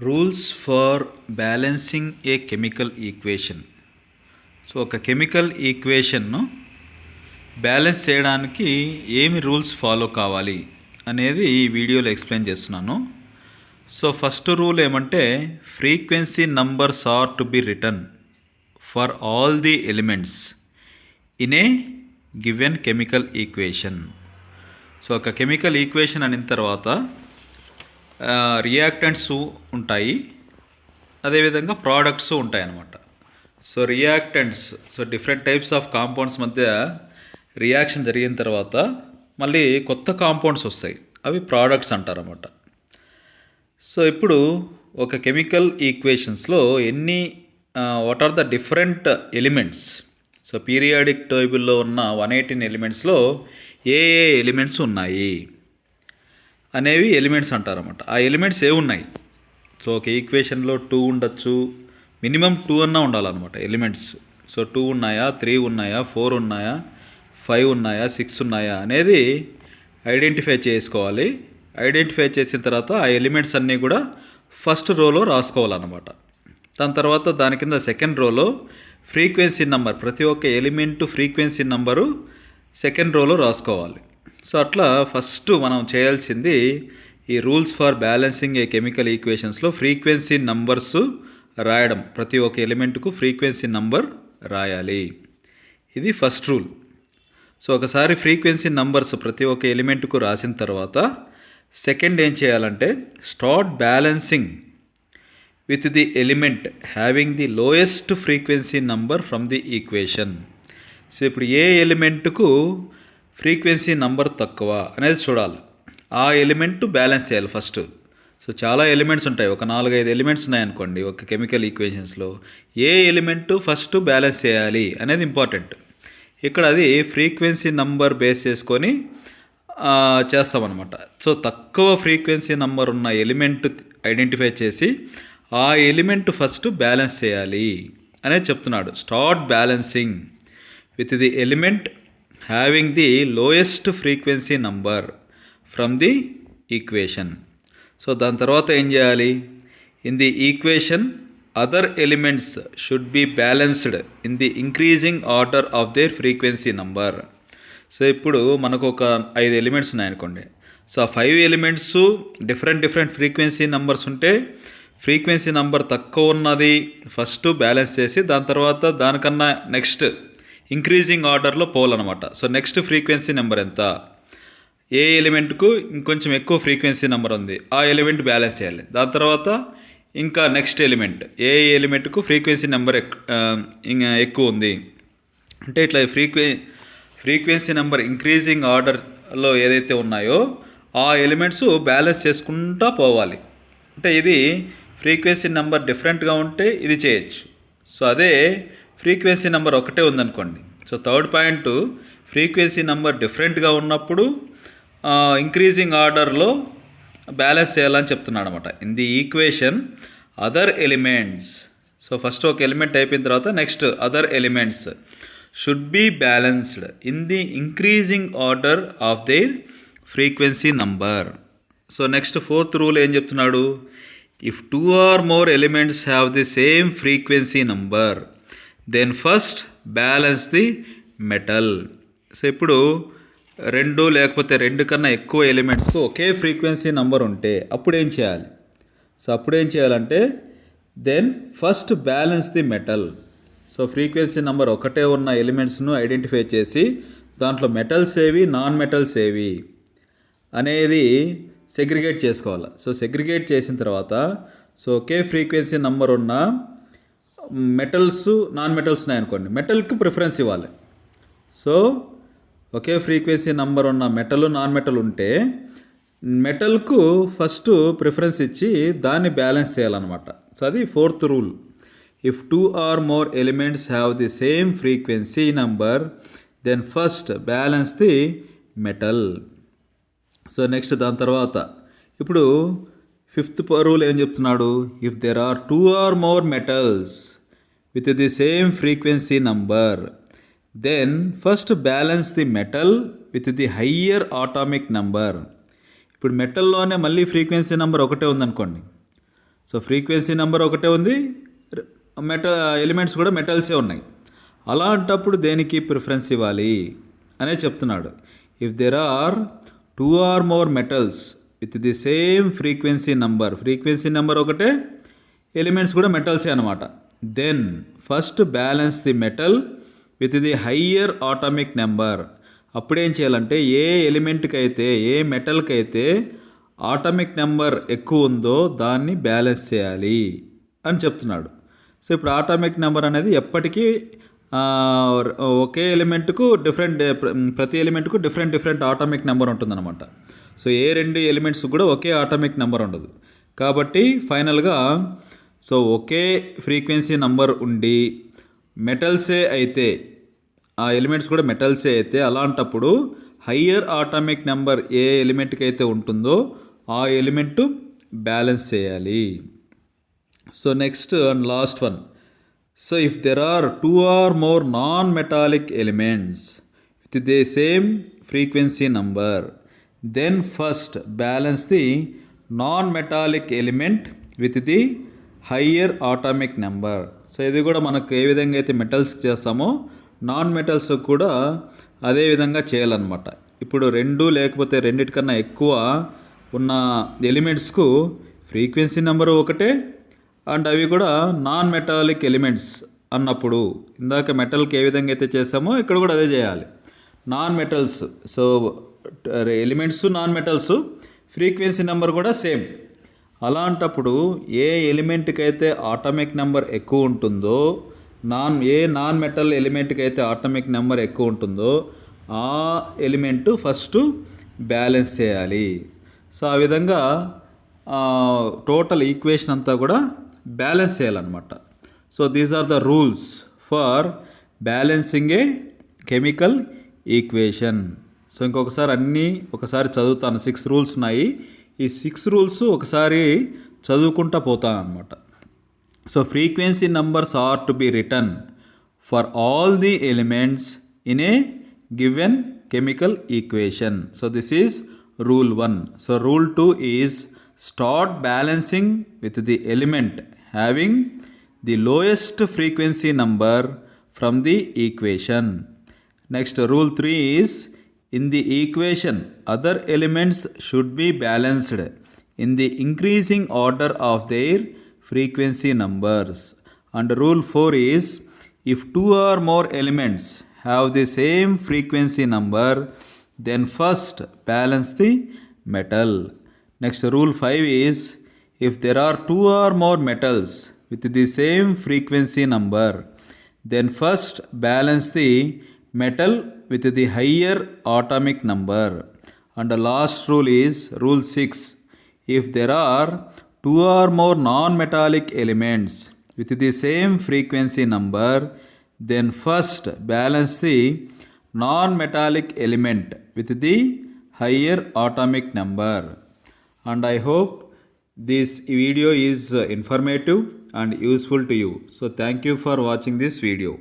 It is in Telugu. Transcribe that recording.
Rules for balancing a chemical equation. So ఒక కెమికల్ ఈక్వేషన్ను బ్యాలెన్స్ చేయడానికి ఏమి రూల్స్ ఫాలో కావాలి అనేది ఈ వీడియోలో ఎక్స్ప్లెయిన్ చేస్తున్నాను. సో ఫస్ట్ రూల్ ఏమంటే frequency numbers are to be written for all the elements in a given chemical equation. So ఒక కెమికల్ ఈక్వేషన్ అయిన తర్వాత రియాక్టెంట్స్ ఉంటాయి, అదేవిధంగా ప్రోడక్ట్స్ ఉంటాయి అన్నమాట. So reactants, so different types of compounds మధ్య రియాక్షన్ జరిగిన తర్వాత మళ్ళీ కొత్త కాంపౌండ్స్ వస్తాయి, అవి ప్రోడక్ట్స్ అంటారన్నమాట. సో ఇప్పుడు ఒక కెమికల్ ఈక్వేషన్స్లో what are the different elements. So periodic టేబుల్లో ఉన్న 118 ఎలిమెంట్స్లో ఏ ఎలిమెంట్స్ ఉన్నాయి అనేవి ఎలిమెంట్స్ అంటారన్నమాట. ఆ ఎలిమెంట్స్ ఉన్నాయి. సో ఒక ఈక్వేషన్లో 2 ఉండొచ్చు, మినిమం 2 అన్నా ఉండాలన్నమాట ఎలిమెంట్స్. సో 2 ఉన్నాయా, 3 ఉన్నాయా, 4 ఉన్నాయా, 5 ఉన్నాయా, 6 ఉన్నాయా అనేది ఐడెంటిఫై చేసుకోవాలి. ఐడెంటిఫై చేసిన తర్వాత ఆ ఎలిమెంట్స్ అన్నీ కూడా ఫస్ట్ రోలో రాసుకోవాలన్నమాట. దాని తర్వాత దాని కింద సెకండ్ రోలో ఫ్రీక్వెన్సీ నెంబర్, ప్రతి ఒక్క ఎలిమెంట్ ఫ్రీక్వెన్సీ నెంబరు సెకండ్ రోలో రాసుకోవాలి. సో అట్లా ఫస్ట్ మనం చేయాల్సింది ఈ rules for balancing a chemical ఈక్వేషన్స్లో ఫ్రీక్వెన్సీ నంబర్స్ రాయడం. ప్రతి ఒక్క ఎలిమెంట్కు ఫ్రీక్వెన్సీ నంబర్ రాయాలి, ఇది ఫస్ట్ రూల్. సో ఒకసారి ఫ్రీక్వెన్సీ నంబర్స్ ప్రతి ఒక్క ఎలిమెంట్కు రాసిన తర్వాత సెకండ్ ఏం చేయాలంటే start balancing with the element having the lowest frequency number from the equation. So ఇప్పుడు ఏ ఎలిమెంట్కు ఫ్రీక్వెన్సీ నంబర్ తక్కువ అనేది చూడాలి, ఆ ఎలిమెంట్ బ్యాలెన్స్ చేయాలి ఫస్ట్. సో చాలా ఎలిమెంట్స్ ఉంటాయి, ఒక 4-5 ఎలిమెంట్స్ ఉన్నాయనుకోండి ఒక కెమికల్ ఈక్వేషన్స్లో, ఏ ఎలిమెంట్ ఫస్ట్ బ్యాలెన్స్ చేయాలి అనేది ఇంపార్టెంట్. ఇక్కడ అది ఫ్రీక్వెన్సీ నంబర్ బేస్ చేసుకొని చేస్తామన్నమాట. సో తక్కువ ఫ్రీక్వెన్సీ నంబర్ ఉన్న ఎలిమెంట్ ఐడెంటిఫై చేసి ఆ ఎలిమెంట్ ఫస్ట్ బ్యాలెన్స్ చేయాలి అనేది చెప్తున్నాడు. Start balancing with the element having the lowest frequency number from the equation. So దాని తర్వాత ఏం చేయాలి, in the equation other elements should be balanced in the increasing order of their frequency number. So ఇప్పుడు మనకు ఒక 5 ఎలిమెంట్స్ ఉన్నాయనుకోండి. సో ఆ 5 ఎలిమెంట్స్ డిఫరెంట్ ఫ్రీక్వెన్సీ నంబర్స్ ఉంటే ఫ్రీక్వెన్సీ నంబర్ తక్కువ ఉన్నది ఫస్ట్ బ్యాలెన్స్ చేసి దాని తర్వాత దానికన్నా నెక్స్ట్ ఇంక్రీజింగ్ ఆర్డర్లో పోవాలన్నమాట. సో నెక్స్ట్ ఫ్రీక్వెన్సీ నెంబర్ ఎంత, ఏ ఎలిమెంట్కు ఇంకొంచెం ఎక్కువ ఫ్రీక్వెన్సీ నెంబర్ ఉంది ఆ ఎలిమెంట్ బ్యాలెన్స్ చేయాలి. దాని తర్వాత ఇంకా నెక్స్ట్ ఎలిమెంట్, ఏ ఎలిమెంట్కు ఫ్రీక్వెన్సీ నెంబర్ ఎక్కువ ఉంది అంటే ఇట్లా ఫ్రీక్వెన్సీ నెంబర్ ఇంక్రీజింగ్ ఆర్డర్లో ఏదైతే ఉన్నాయో ఆ ఎలిమెంట్స్ బ్యాలెన్స్ చేసుకుంటూ పోవాలి. అంటే ఇది ఫ్రీక్వెన్సీ నెంబర్ డిఫరెంట్గా ఉంటే ఇది చేయొచ్చు. సో అదే ఫ్రీక్వెన్సీ నెంబర్ ఒకటే ఉందనుకోండి. So third point, frequency number డిఫరెంట్గా ఉన్నప్పుడు ఇంక్రీజింగ్ ఆర్డర్లో బ్యాలెన్స్ చేయాలని చెప్తున్నాడు అనమాట. In the equation other elements, so first ఒక ఎలిమెంట్ అయిపోయిన తర్వాత next other elements should be balanced in the increasing order of their frequency number. So next fourth rule ఏం చెప్తున్నాడు, if 2 or more elements have the same frequency number then first balance the metal. So ఇప్పుడు 2 లేకపోతే 2 కన్నా ఎక్కువ ఎలిమెంట్స్కు ఒకే ఫ్రీక్వెన్సీ నంబర్ ఉంటే అప్పుడు ఏం చేయాలి. సో అప్పుడు ఏం చేయాలంటే then first balance the metal. So frequency number ఒకటే ఉన్న ఎలిమెంట్స్ను ఐడెంటిఫై చేసి దాంట్లో మెటల్స్ ఏవి, నాన్ మెటల్స్ ఏవి అనేది సెగ్రిగేట్ చేసుకోవాలి. సో సెగ్రిగేట్ చేసిన తర్వాత సో ఒకే ఫ్రీక్వెన్సీ నెంబర్ ఉన్న మెటల్స్, నాన్ మెటల్స్ ఉన్నాయనుకోండి, మెటల్కి ప్రిఫరెన్స్ ఇవ్వాలి. సో ఒకే ఫ్రీక్వెన్సీ నెంబర్ ఉన్న మెటల్, నాన్ మెటల్ ఉంటే మెటల్కు ఫస్ట్ ప్రిఫరెన్స్ ఇచ్చి దాన్ని బ్యాలెన్స్ చేయాలన్నమాట. సో అది fourth rule. If 2 or more elements have the same frequency number then first balance the metal. So next దాని తర్వాత ఇప్పుడు ఫిఫ్త్ రూల్ ఏం చెప్తున్నాడు, if there are 2 or more metals with the same frequency number then first balance the metal with the higher atomic number. ఇప్పుడు మెటల్లోనే మళ్ళీ ఫ్రీక్వెన్సీ నెంబర్ ఒకటే ఉందనుకోండి. సో ఫ్రీక్వెన్సీ నెంబర్ ఒకటే ఉంది, ఎలిమెంట్స్ కూడా మెటల్సే ఉన్నాయి. అలాంటప్పుడు దేనికి ప్రిఫరెన్స్ ఇవ్వాలి అనే చెప్తున్నాడు. If there are 2 or more metals with the same frequency number ఒకటే, ఎలిమెంట్స్ కూడా మెటల్సే అనమాట. Then first balance the metal with the higher atomic number. అప్పుడేం చేయాలంటే ఏ ఎలిమెంట్కి అయితే, ఏ మెటల్కి అయితే ఆటమిక్ నెంబర్ ఎక్కువ ఉందో దాన్ని బ్యాలెన్స్ చేయాలి అని చెప్తున్నాడు. సో ఇప్పుడు ఆటమిక్ నెంబర్ అనేది ఎప్పటికీ ఒకే ఎలిమెంట్కు ప్రతి ఎలిమెంట్కు డిఫరెంట్ ఆటమిక్ నెంబర్ ఉంటుందన్నమాట. సో ఏ 2 ఎలిమెంట్స్ కూడా ఒకే ఆటమిక్ నెంబర్ ఉండదు. కాబట్టి ఫైనల్గా సో ఒకే ఫ్రీక్వెన్సీ నెంబర్ ఉండి మెటల్సే అయితే, ఆ ఎలిమెంట్స్ కూడా మెటల్సే అయితే, అలాంటప్పుడు హయ్యర్ ఆటమిక్ నెంబర్ ఏ ఎలిమెంట్కి అయితే ఉంటుందో ఆ ఎలిమెంటు బ్యాలెన్స్ చేయాలి. So next and last one. So if there are 2 or more non-metallic elements with the same frequency number, then first balance the non-metallic element with the higher atomic number. So ఇది కూడా మనకు ఏ విధంగా అయితే మెటల్స్ చేస్తామో నాన్ మెటల్స్ కూడా అదే విధంగా చేయాలన్నమాట. ఇప్పుడు 2 లేకపోతే 2 ఎక్కువ ఉన్న ఎలిమెంట్స్కు ఫ్రీక్వెన్సీ నెంబరు ఒకటే, అండ్ అవి కూడా నాన్ మెటాలిక్ ఎలిమెంట్స్ అన్నప్పుడు ఇందాక మెటల్కి ఏ విధంగా అయితే చేసామో ఇక్కడ కూడా అదే చేయాలి. Non metals, so elements non metals, frequency number కూడా సేమ్. అలాంటప్పుడు ఏ ఎలిమెంట్కి అయితే ఆటమిక్ నెంబర్ ఎక్కువ ఉంటుందో, నాన్ మెటల్ ఎలిమెంట్కి అయితే ఆటమిక్ నెంబర్ ఎక్కువ ఉంటుందో ఆ ఎలిమెంటు ఫస్ట్ బ్యాలెన్స్ చేయాలి. సో ఆ విధంగా టోటల్ ఈక్వేషన్ అంతా కూడా బ్యాలెన్స్ చేయాలన్నమాట. So these are the rules for balancing a chemical equation. So ఒకసారి చదువుతాను. 6 రూల్స్ ఉన్నాయి. ఈ 6 రూల్స్ ఒకసారి చదువుకుంటా పోతాను అనమాట. So frequency numbers are to be written for all the elements in a given chemical equation. So this is rule 1. So rule 2 is start balancing with the element having the lowest frequency number from the equation. Next, rule 3 is in the equation other elements should be balanced in the increasing order of their frequency numbers. And rule 4 is if 2 or more elements have the same frequency number, then first balance the metal. Next, rule 5 is if there are 2 or more metals with the same frequency number, then first balance the metal with the higher atomic number. And the last rule is rule 6. If there are 2 or more non-metallic elements with the same frequency number, then first balance the non-metallic element with the higher atomic number. And I hope this video is informative and useful to you. So thank you for watching this video.